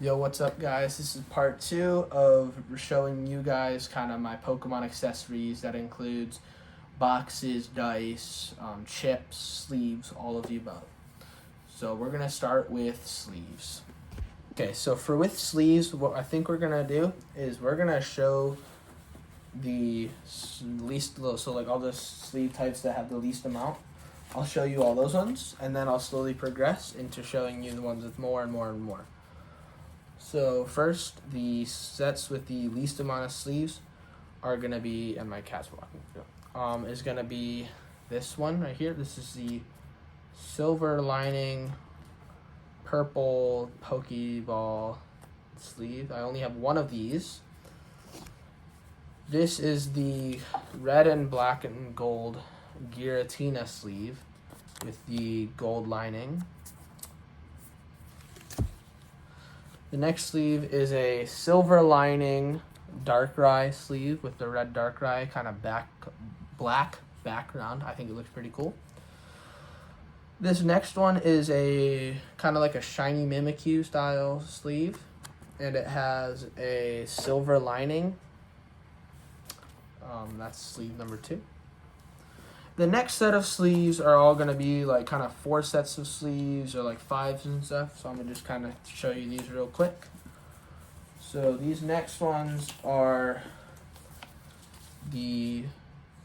Yo, what's up, guys? This is part 2 of showing you guys kind of my Pokemon accessories. That includes boxes, dice, chips, sleeves, all of the above. So we're going to start with sleeves. Okay, so with sleeves, what I think we're going to do is we're going to show the least, so like all the sleeve types that have the least amount. I'll show you all those ones, and then I'll slowly progress into showing you the ones with more and more and more. So first, the sets with the least amount of sleeves are gonna be, and my cat's walking. Is gonna be this one right here. This is the silver lining purple Pokeball sleeve. I only have one of these. This is the red and black and gold Giratina sleeve with the gold lining. The next sleeve is a silver lining Darkrai sleeve with the red Darkrai kind of black background. I think it looks pretty cool. This next one is a kind of like a shiny Mimikyu style sleeve, and it has a silver lining. That's sleeve number 2. The next set of sleeves are all going to be like kind of 4 sets of sleeves or like 5s and stuff. So I'm going to just kind of show you these real quick. So these next ones are the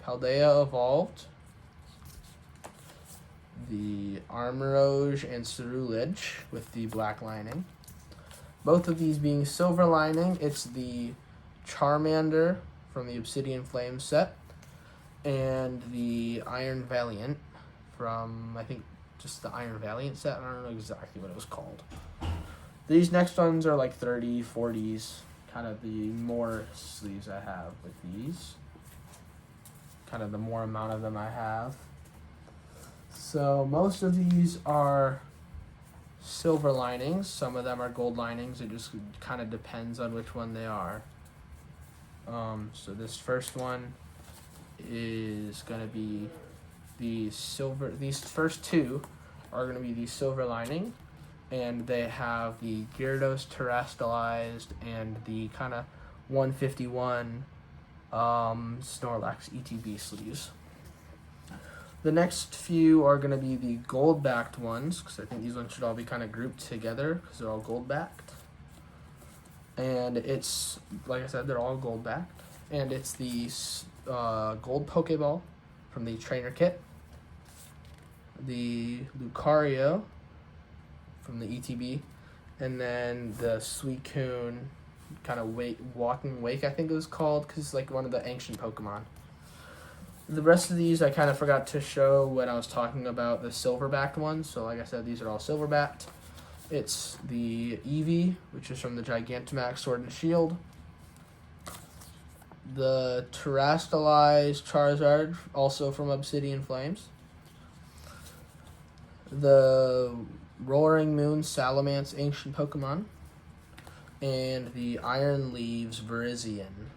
Paldea Evolved, the Armorage and Ceruledge with the black lining. Both of these being silver lining. It's the Charmander from the Obsidian Flame set, and the Iron Valiant from, I think, just the Iron Valiant set. I don't know exactly what it was called. These next ones are like 30, 40s, kind of the more sleeves I have with these. Kind of the more amount of them I have. So most of these are silver linings. Some of them are gold linings. It just kind of depends on which one they are. So this first one is going to be the silver. These first 2 are going to be the silver lining, and they have the Gyarados terastallized and the kind of 151 Snorlax ETB sleeves. The next few are going to be the gold backed ones, because I think these ones should all be kind of grouped together because they're all gold backed. And it's, like I said, they're all gold backed. And it's the gold Pokeball from the trainer kit, the Lucario from the ETB, and then the Suicune kind of walking wake, I think it was called, because it's like one of the ancient Pokemon. The rest of these I kind of forgot to show when I was talking about the silver backed ones. So like I said, these are all silver backed. It's the Eevee, which is from the Gigantamax Sword and Shield. The terastallized Charizard, also from Obsidian Flames. The Roaring Moon Salamence Ancient Pokemon. And the Iron Leaves Virizion,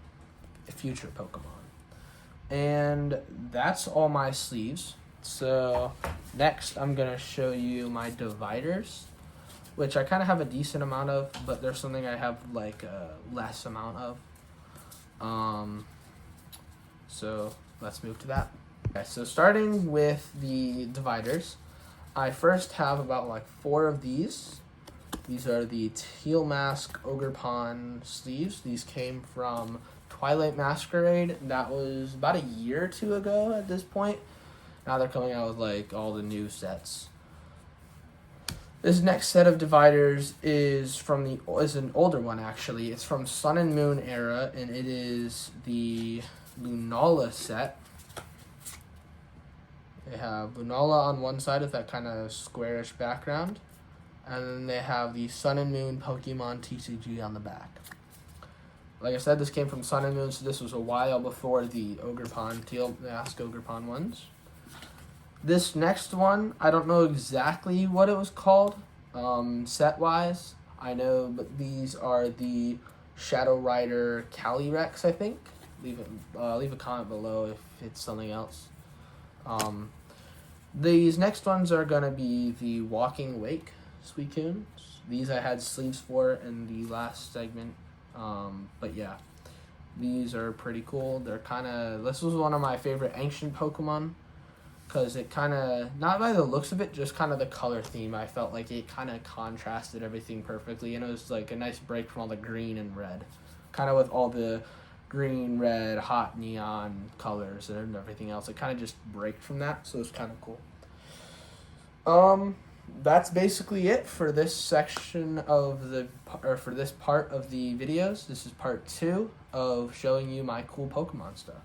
a future Pokemon. And that's all my sleeves. So next I'm going to show you my dividers, which I kind of have a decent amount of, but there's something I have like a less amount of. So let's move to that. Okay, so starting with the dividers, I first have about like 4 of these. These are the Teal Mask Ogerpon sleeves. These came from Twilight Masquerade. That was about a year or 2 ago at this point. Now they're coming out with like all the new sets. This next set of dividers is an older one actually. It's from Sun and Moon era, and it is the Lunala set. They have Lunala on one side with that kind of squarish background, and then they have the Sun and Moon Pokemon TCG on the back. Like I said, this came from Sun and Moon, so this was a while before the Ogerpon, Teal Mask Ogerpon ones. This next one, I don't know exactly what it was called, set-wise. I know, but these are the Shadow Rider Calyrex, I think. Leave a comment below if it's something else. These next ones are going to be the Walking Wake Suicunes. These I had sleeves for in the last segment. But yeah, these are pretty cool. They're kind of, this was one of my favorite ancient Pokemon, because it kind of, not by the looks of it, just kind of the color theme. I felt like it kind of contrasted everything perfectly, and it was like a nice break from all the green and red. Kind of with all the green, red, hot neon colors and everything else. It kind of just break from that, so it's kind of cool. That's basically it for this section of for this part of the videos. This is part 2 of showing you my cool Pokemon stuff.